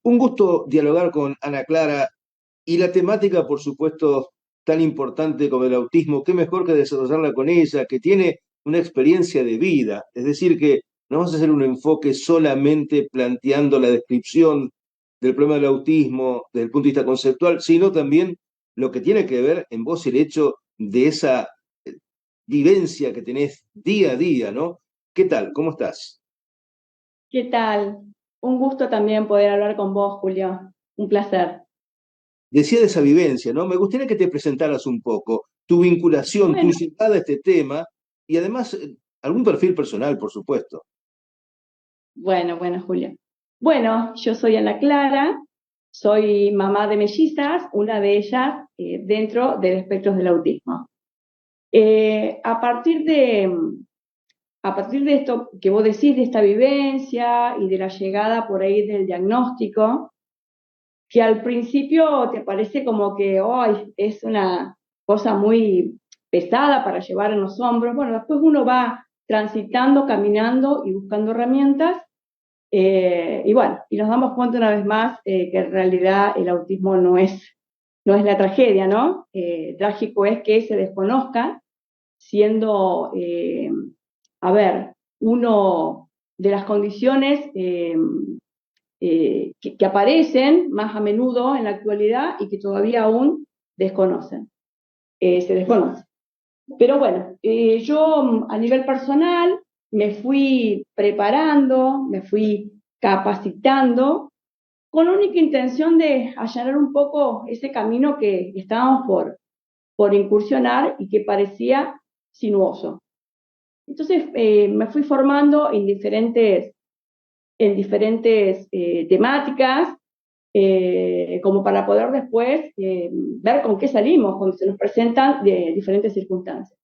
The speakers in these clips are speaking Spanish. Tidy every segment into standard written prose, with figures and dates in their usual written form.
Un gusto dialogar con Ana Clara y la temática, por supuesto, tan importante como el autismo, qué mejor que desarrollarla con ella, que tiene una experiencia de vida. Es decir, que no vamos a hacer un enfoque solamente planteando la descripción del problema del autismo desde el punto de vista conceptual, sino también lo que tiene que ver en vos el hecho de esa vivencia que tenés día a día, ¿no? ¿Qué tal? ¿Cómo estás? ¿Qué tal? Un gusto también poder hablar con vos, Julio. Un placer. Decía de esa vivencia, ¿no? Me gustaría que te presentaras un poco tu vinculación, tu Bueno, llegada a este tema y además algún perfil personal, por supuesto. bueno, Julio. Bueno, yo soy Ana Clara, soy mamá de mellizas, una de ellas dentro del espectro del autismo. Eh, a partir de, a partir de esto que vos decís, de esta vivencia y de la llegada por ahí del diagnóstico, que al principio te parece como que hoy es una cosa muy pesada para llevar en los hombros. Bueno, después uno va transitando, caminando y buscando herramientas. Y bueno, y nos damos cuenta una vez más que en realidad el autismo no es la tragedia, ¿no? Trágico es que se desconozca, siendo, a ver, uno de las condiciones que aparecen más a menudo en la actualidad y que todavía aún se desconocen. Pero bueno, yo a nivel personal me fui preparando, me fui capacitando con la única intención de allanar un poco ese camino que estábamos por incursionar y que parecía sinuoso. Entonces me fui formando en diferentes temáticas, como para poder después ver con qué salimos cuando se nos presentan de diferentes circunstancias.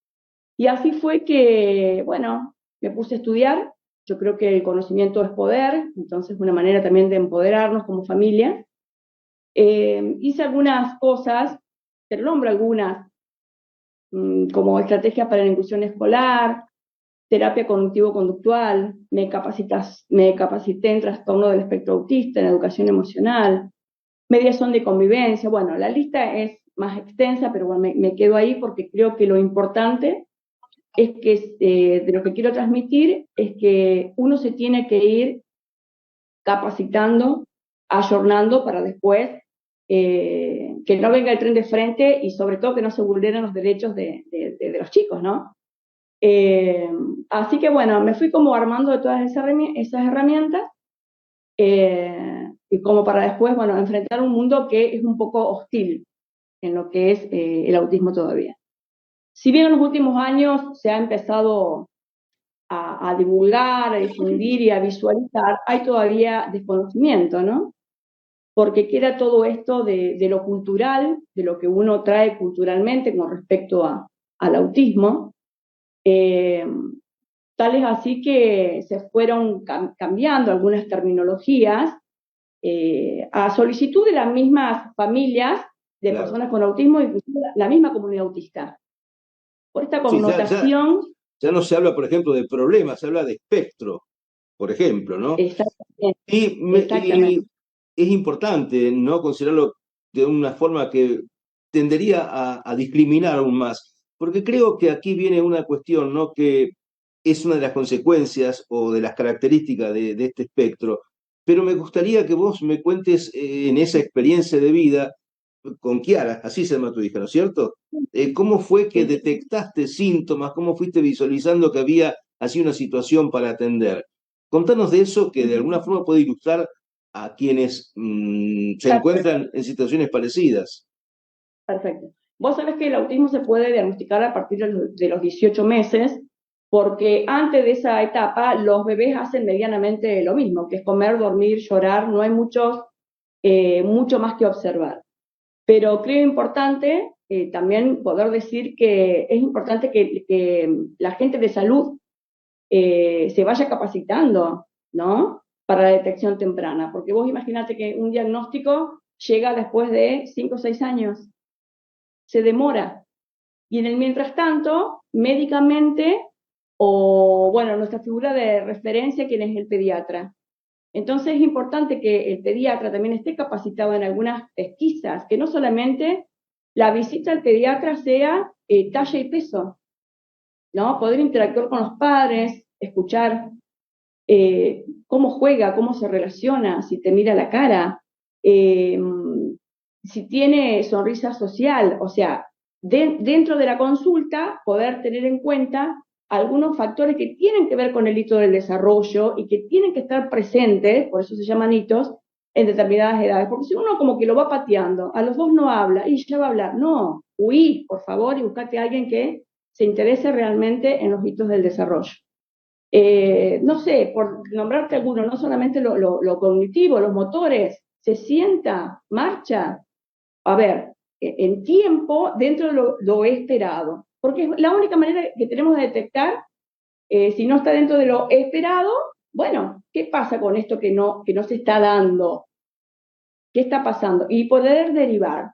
Y así fue que, bueno, me puse a estudiar. Yo creo que el conocimiento es poder, entonces una manera también de empoderarnos como familia. Hice algunas cosas, te nombro algunas, como estrategias para la inclusión escolar, terapia cognitivo-conductual, me capacité en trastorno del espectro autista, en educación emocional, mediación de convivencia. Bueno, la lista es más extensa, pero bueno, me quedo ahí porque creo que lo importante es que de lo que quiero transmitir es que uno se tiene que ir capacitando, ayornando para después que no venga el tren de frente y sobre todo que no se vulneren los derechos de los chicos, ¿no? Eh, Así que bueno, me fui como armando de todas esas herramientas y como para después, bueno, enfrentar un mundo que es un poco hostil en lo que es el autismo todavía. Si bien en los últimos años se ha empezado a divulgar, a difundir y a visualizar, hay todavía desconocimiento, ¿no? Porque queda todo esto de lo cultural, de lo que uno trae culturalmente con respecto al autismo. Eh, Tal es así que se fueron cambiando algunas terminologías a solicitud de las mismas familias de Claro. personas con autismo, inclusive la misma comunidad autista. Por esta Sí, connotación, ya no se habla, por ejemplo, de problemas, se habla de espectro, por ejemplo, ¿no? exactamente, Y exactamente. es importante no considerarlo de una forma que tendería a discriminar aún más, porque creo que aquí viene una cuestión, ¿no? Que es una de las consecuencias o de las características de este espectro, pero me gustaría que vos me cuentes en esa experiencia de vida con Kiara, así se llama tu hija, ¿no es cierto? ¿Cómo fue que Sí, sí. detectaste síntomas? ¿Cómo fuiste visualizando que había así una situación para atender? Contanos de eso que de alguna forma puede ilustrar a quienes se encuentran en situaciones parecidas. Perfecto. Vos sabés que el autismo se puede diagnosticar a partir de los 18 meses, porque antes de esa etapa los bebés hacen medianamente lo mismo, que es comer, dormir, llorar, no hay mucho más que observar. Pero creo importante también poder decir que es importante que la gente de salud se vaya capacitando, ¿no? Para la detección temprana, porque vos imaginate que un diagnóstico llega después de 5 o 6 años, se demora. Y en el mientras tanto, médicamente, o bueno, nuestra figura de referencia, quien es el pediatra. Entonces es importante que el pediatra también esté capacitado en algunas pesquisas, que no solamente la visita al pediatra sea talla y peso, ¿no? Poder interactuar con los padres, escuchar cómo juega, cómo se relaciona, si te mira la cara, eh, si tiene sonrisa social, o sea, dentro de la consulta poder tener en cuenta algunos factores que tienen que ver con el hito del desarrollo y que tienen que estar presentes, por eso se llaman hitos, en determinadas edades, porque si uno como que lo va pateando, a los 2 no habla y ya va a hablar, no, huí, por favor, y buscate a alguien que se interese realmente en los hitos del desarrollo. No sé, por nombrarte alguno, no solamente lo cognitivo, los motores, se sienta, marcha, a ver, en tiempo dentro de lo esperado, porque es la única manera que tenemos de detectar si no está dentro de lo esperado, bueno, ¿qué pasa con esto que no se está dando? ¿Qué está pasando? Y poder derivar.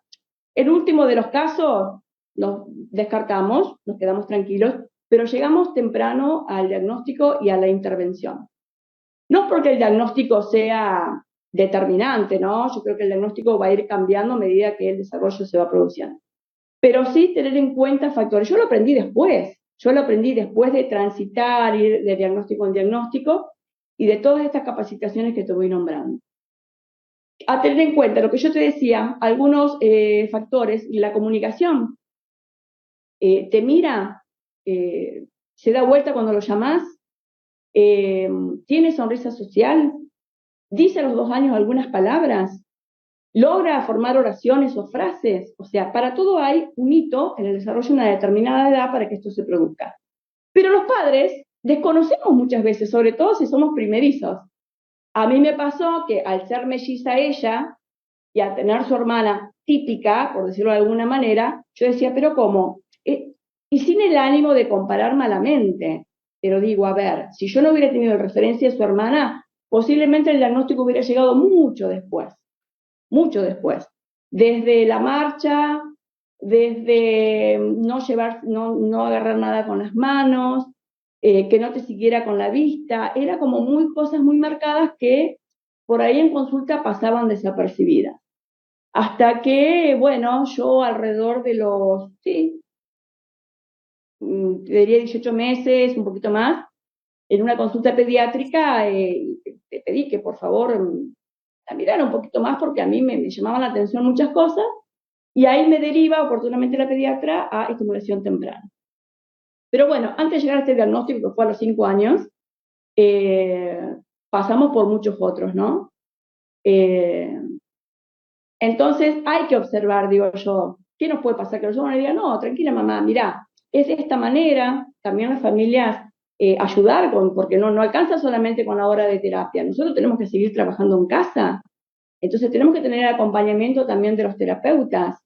El último de los casos, nos descartamos, nos quedamos tranquilos, pero llegamos temprano al diagnóstico y a la intervención. No porque el diagnóstico sea determinante, ¿no? Yo creo que el diagnóstico va a ir cambiando a medida que el desarrollo se va produciendo. Pero sí tener en cuenta factores. Yo lo aprendí después de transitar, ir de diagnóstico en diagnóstico y de todas estas capacitaciones que te voy nombrando. A tener en cuenta lo que yo te decía, algunos factores, la comunicación, te mira, se da vuelta cuando lo llamás, tiene sonrisa social, dice a los 2 años algunas palabras, logra formar oraciones o frases. O sea, para todo hay un hito en el desarrollo de una determinada edad para que esto se produzca. Pero los padres desconocemos muchas veces, sobre todo si somos primerizos. A mí me pasó que al ser melliza ella y al tener su hermana típica, por decirlo de alguna manera, yo decía, pero ¿cómo? Y sin el ánimo de comparar malamente. Pero digo, a ver, si yo no hubiera tenido referencia de su hermana, posiblemente el diagnóstico hubiera llegado mucho después, mucho después. Desde la marcha, desde no llevar, no agarrar nada con las manos, que no te siguiera con la vista, era como muy cosas muy marcadas que por ahí en consulta pasaban desapercibidas. Hasta que, bueno, yo alrededor de los, sí, diría 18 meses, un poquito más, en una consulta pediátrica, te pedí que por favor la mirara un poquito más porque a mí me llamaban la atención muchas cosas y ahí me deriva oportunamente la pediatra a estimulación temprana. Pero bueno, antes de llegar a este diagnóstico, que fue a los 5 años, eh, pasamos por muchos otros, ¿no? Eh, entonces hay que observar, digo yo, ¿qué nos puede pasar? Que los hombres digan, no, tranquila mamá, mirá, es de esta manera, también las familias ayudar, porque no alcanza solamente con la hora de terapia, nosotros tenemos que seguir trabajando en casa, entonces tenemos que tener acompañamiento también de los terapeutas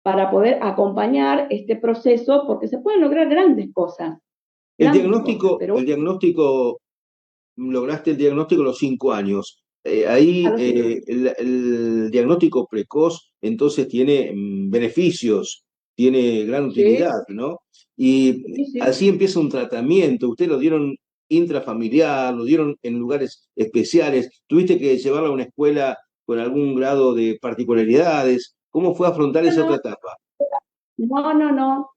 para poder acompañar este proceso, porque se pueden lograr grandes cosas, pero El diagnóstico, lograste el diagnóstico a los 5 años. a Ahí los 5 años. el diagnóstico precoz entonces tiene beneficios, tiene gran Sí, utilidad, ¿no? Y sí, sí. así empieza un tratamiento. Ustedes lo dieron intrafamiliar, lo dieron en lugares especiales. ¿Tuviste que llevarla a una escuela con algún grado de particularidades? ¿Cómo fue afrontar No, esa otra no, etapa? no.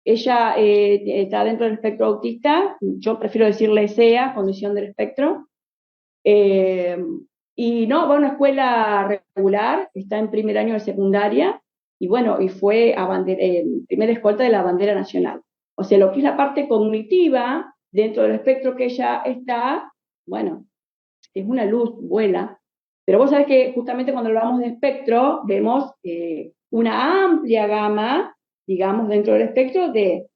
Ella está dentro del espectro autista, yo prefiero decirle SEA, condición del espectro. Eh, y no, va a una escuela regular, está en primer año de secundaria, y bueno, y fue primera escolta de la bandera nacional. O sea, lo que es la parte cognitiva, dentro del espectro que ella está, bueno, es una luz, vuela. Pero vos sabés que justamente cuando hablamos de espectro, vemos una amplia gama, digamos, dentro del espectro de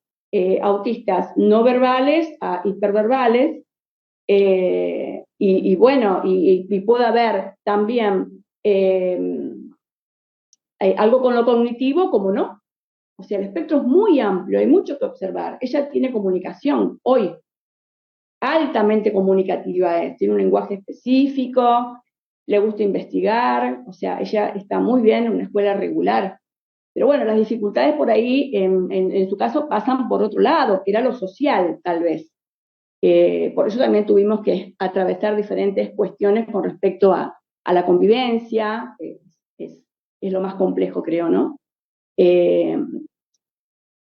autistas no verbales a hiperverbales, bueno, y puede haber también algo con lo cognitivo, como no. O sea, el espectro es muy amplio, hay mucho que observar. Ella tiene comunicación hoy, altamente comunicativa es, tiene un lenguaje específico, le gusta investigar, o sea, ella está muy bien en una escuela regular. Pero bueno, las dificultades por ahí, en su caso, pasan por otro lado, que era lo social, tal vez. Por eso también tuvimos que atravesar diferentes cuestiones con respecto a la convivencia, es, es lo más complejo, creo, ¿no? Eh,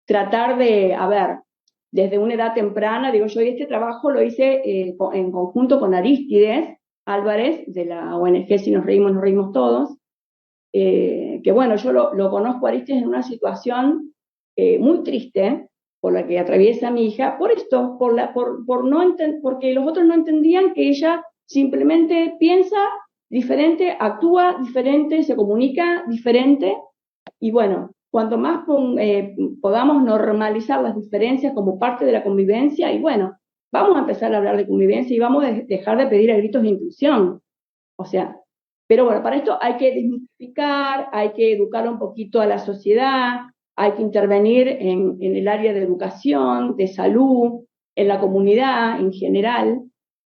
Tratar de, a ver, desde una edad temprana, digo yo, y este trabajo lo hice en conjunto con Arístides Álvarez, de la ONG Si nos reímos todos, que bueno, yo lo conozco a Arístides en una situación muy triste por la que atraviesa mi hija, por esto, por no porque los otros no entendían que ella simplemente piensa diferente, actúa diferente, se comunica diferente, y bueno, cuanto más podamos normalizar las diferencias como parte de la convivencia, y bueno, vamos a empezar a hablar de convivencia y vamos a dejar de pedir a gritos de inclusión. O sea, pero bueno, para esto hay que desmitificar, hay que educar un poquito a la sociedad, hay que intervenir en el área de educación, de salud, en la comunidad en general,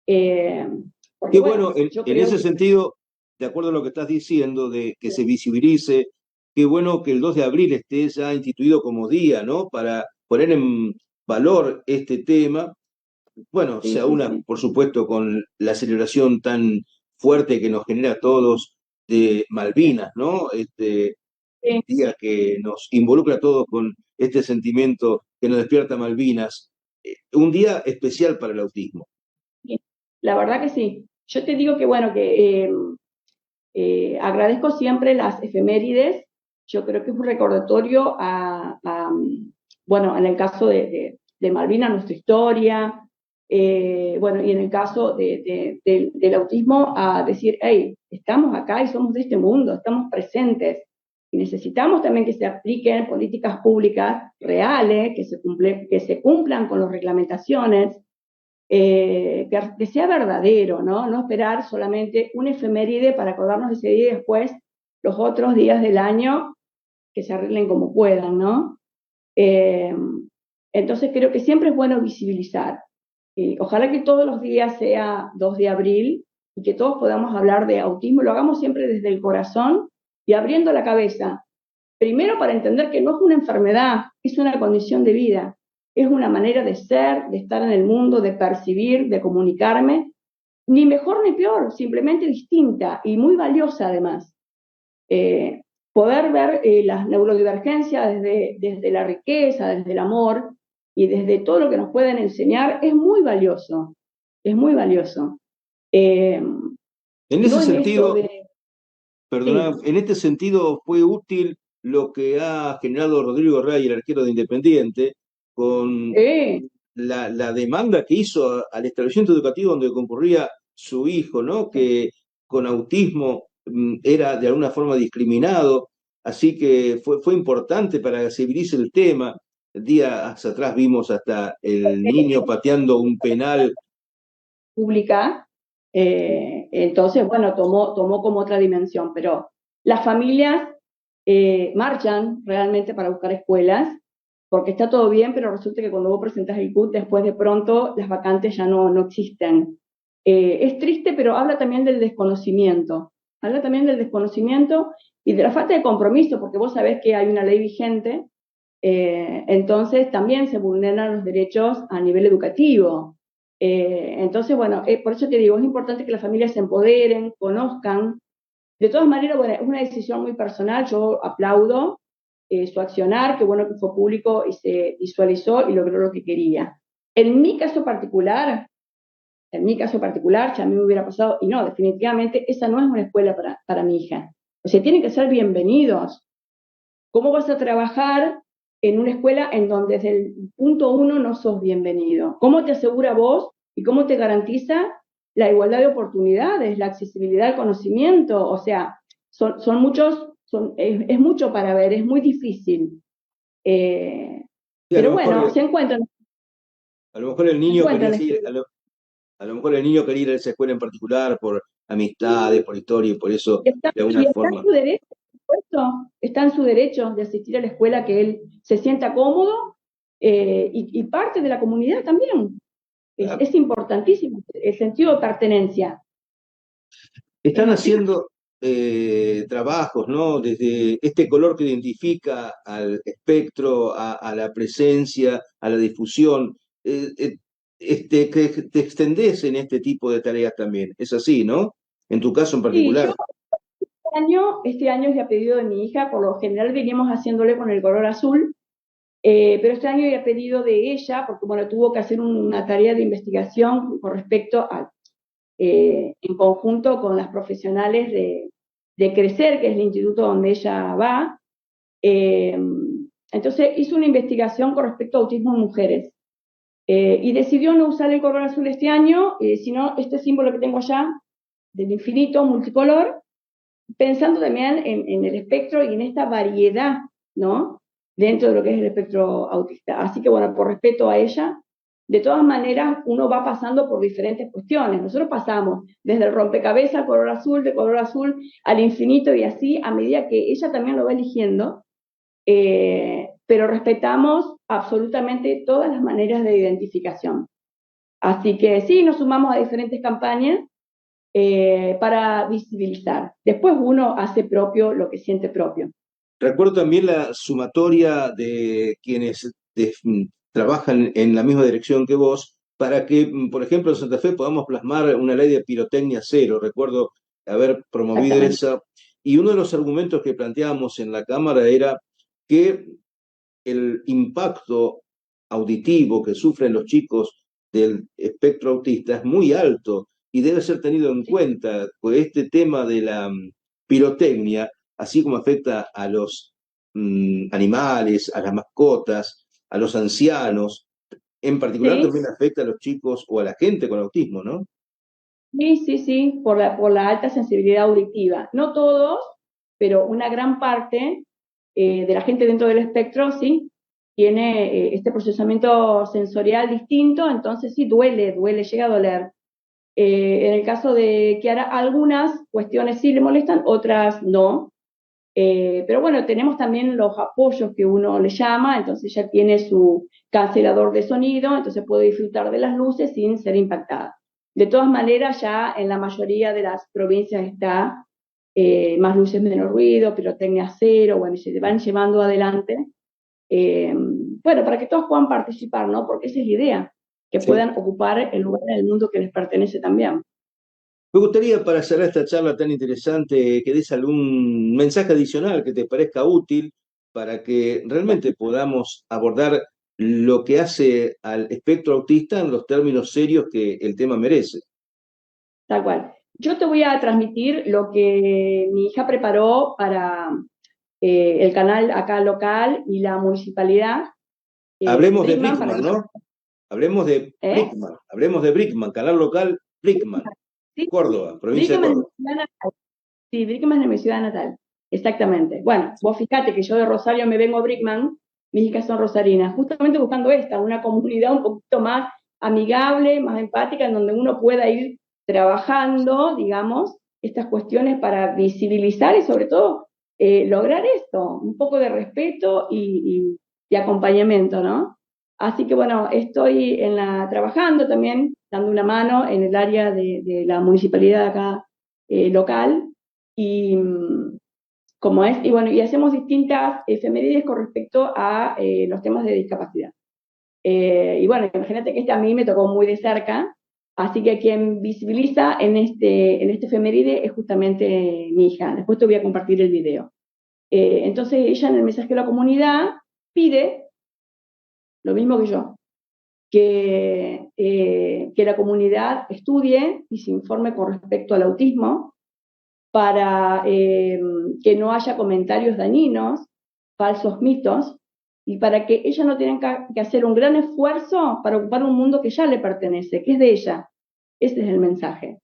eh, Qué porque bueno, bueno, yo en creo ese que sentido, de acuerdo a lo que estás diciendo, de que se visibilice, qué bueno que el 2 de abril esté ya instituido como día, ¿no? Para poner en valor este tema. Bueno, sí, se sí, aúna, sí. por supuesto, con la celebración tan fuerte que nos genera a todos de Malvinas, ¿no? Este Sí, día que nos involucra a todos con este sentimiento que nos despierta Malvinas. Un día especial para el autismo. sí. La verdad que sí. Yo te digo que bueno, que agradezco siempre las efemérides. Yo creo que es un recordatorio bueno, en el caso de Malvina, nuestra historia, bueno, y en el caso del autismo, a decir, hey, estamos acá y somos de este mundo, estamos presentes. Y necesitamos también que se apliquen políticas públicas reales, que se cumplan con las reglamentaciones, que sea verdadero, ¿no? No esperar solamente un efeméride para acordarnos de ese día y después los otros días del año que se arreglen como puedan, ¿no? Eh, entonces creo que siempre es bueno visibilizar. Ojalá que todos los días sea 2 de abril y que todos podamos hablar de autismo, lo hagamos siempre desde el corazón y abriendo la cabeza. Primero para entender que no es una enfermedad, es una condición de vida, es una manera de ser, de estar en el mundo, de percibir, de comunicarme, ni mejor ni peor, simplemente distinta y muy valiosa además. Eh, Poder ver las neurodivergencias desde la riqueza, desde el amor y desde todo lo que nos pueden enseñar es muy valioso, es muy valioso. Eh, En ese no en esto sentido, de... perdona, Sí, en este sentido fue útil lo que ha generado Rodrigo Rey, el arquero de Independiente, con la demanda que hizo al establecimiento educativo donde concurría su hijo, ¿no? Que con autismo era de alguna forma discriminado, así que fue importante para que se visibilice el tema. Días atrás vimos hasta el niño pateando un penal. pública, entonces, bueno, tomó como otra dimensión, pero las familias marchan realmente para buscar escuelas, porque está todo bien, pero resulta que cuando vos presentás el CUT, después de pronto las vacantes ya no existen. Es triste, pero habla también del desconocimiento y de la falta de compromiso, porque vos sabés que hay una ley vigente, entonces también se vulneran los derechos a nivel educativo. Entonces, bueno, por eso te digo, es importante que las familias se empoderen, conozcan. De todas maneras, bueno, es una decisión muy personal, yo aplaudo su accionar, qué bueno que fue público y se visualizó y logró lo que quería. En mi caso particular, si a mí me hubiera pasado, y no, definitivamente esa no es una escuela para mi hija. O sea, tienen que ser bienvenidos. ¿Cómo vas a trabajar en una escuela en donde desde el punto uno no sos bienvenido? ¿Cómo te asegura vos y cómo te garantiza la igualdad de oportunidades, la accesibilidad al conocimiento? O sea, son muchos, es mucho para ver, es muy difícil. Eh, Y pero bueno, a lo mejor el se niño quería encuentran. seguir, a lo mejor el niño quería ir a esa escuela en particular por amistades, por historia y por eso, de alguna Y está en forma. su derecho, por supuesto, está en su derecho de asistir a la escuela que él se sienta cómodo, y parte de la comunidad también. Claro. Es importantísimo el sentido de pertenencia. Es Están así. haciendo trabajos, ¿no? Desde este color que identifica al espectro, a la presencia, a la difusión. que te extendés en este tipo de tareas también. Es así, ¿no? En tu caso en Sí, yo particular. este año es a pedido de mi hija, por lo general veníamos haciéndole con el color azul, pero este año ya pedido de ella, porque bueno, tuvo que hacer una tarea de investigación con respecto a, en conjunto con las profesionales de Crecer, que es el instituto donde ella va. Eh, entonces hizo una investigación con respecto a autismo en mujeres. Y decidió no usar el color azul este año, sino este símbolo que tengo allá, del infinito multicolor, pensando también en el espectro y en esta variedad, ¿no? Dentro de lo que es el espectro autista. Así que bueno, por respeto a ella, de todas maneras uno va pasando por diferentes cuestiones. Nosotros pasamos desde el rompecabezas al color azul, de color azul al infinito y así a medida que ella también lo va eligiendo, pero respetamos absolutamente todas las maneras de identificación. Así que sí, nos sumamos a diferentes campañas para visibilizar. Después uno hace propio lo que siente propio. Recuerdo también la sumatoria de quienes trabajan en la misma dirección que vos para que, por ejemplo, en Santa Fe podamos plasmar una ley de pirotecnia cero. Recuerdo haber promovido Exactamente. esa. Y uno de los argumentos que planteábamos en la Cámara era que el impacto auditivo que sufren los chicos del espectro autista es muy alto y debe ser tenido en Sí, cuenta, pues este tema de la pirotecnia, así como afecta a los animales, a las mascotas, a los ancianos, en particular sí, también afecta a los chicos o a la gente con autismo, ¿no? sí, sí, sí, por la alta sensibilidad auditiva. No todos, pero una gran parte de la gente dentro del espectro, sí, tiene este procesamiento sensorial distinto, entonces sí, duele, duele, llega a doler. En el caso de Kiara, algunas cuestiones sí le molestan, otras no. Pero bueno, tenemos también los apoyos que uno le llama, entonces ya tiene su cancelador de sonido, entonces puede disfrutar de las luces sin ser impactada. De todas maneras, ya en la mayoría de las provincias está más luces, menos ruido, pirotecnia cero, bueno, se van llevando adelante. Bueno, para que todos puedan participar, ¿no? Porque esa es la idea, que Sí. puedan ocupar el lugar en el mundo que les pertenece también. Me gustaría, para cerrar esta charla tan interesante, que des algún mensaje adicional que te parezca útil para que realmente podamos abordar lo que hace al espectro autista en los términos serios que el tema merece. Tal cual. Yo te voy a transmitir lo que mi hija preparó para el canal acá local y la municipalidad, Hablemos de Brickman, para Brickman, que ¿no? ¿eh? Hablemos de Brickman, canal local Brickman, Sí, Córdoba, provincia de Brickman es mi Córdoba. ciudad natal. Sí, Brickman es mi ciudad natal. Exactamente. Bueno, vos fíjate que yo de Rosario me vengo a Brickman, mis hijas son rosarinas, justamente buscando una comunidad un poquito más amigable, más empática, en donde uno pueda ir trabajando, digamos, estas cuestiones para visibilizar y sobre todo lograr esto, un poco de respeto y acompañamiento, ¿no? Así que bueno, estoy trabajando también, dando una mano en el área de la municipalidad acá local y como es, y bueno, y hacemos distintas efemérides con respecto a los temas de discapacidad. Y bueno, imagínate que este a mí me tocó muy de cerca, así que quien visibiliza en este efeméride es justamente mi hija. Después te voy a compartir el video. Entonces ella en el mensaje de la comunidad pide lo mismo que yo, que la comunidad estudie y se informe con respecto al autismo para que no haya comentarios dañinos, falsos mitos, y para que ella no tenga que hacer un gran esfuerzo para ocupar un mundo que ya le pertenece, que es de ella. Ese es el mensaje.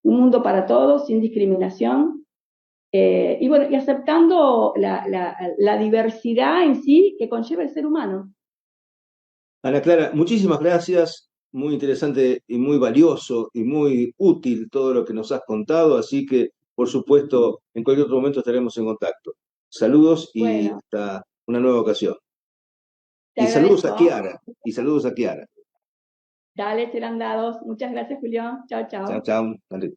Un mundo para todos, sin discriminación, y bueno, y aceptando la diversidad en sí que conlleva el ser humano. Ana Clara, muchísimas gracias, muy interesante y muy valioso y muy útil todo lo que nos has contado, así que, por supuesto, en cualquier otro momento estaremos en contacto. Saludos y Bueno, hasta una nueva ocasión. te Y saludos a agradezco. Kiara, y saludos a Kiara. Dale, serán dados. Muchas gracias, Julio. Chao, Chao, chao. chao. Dale.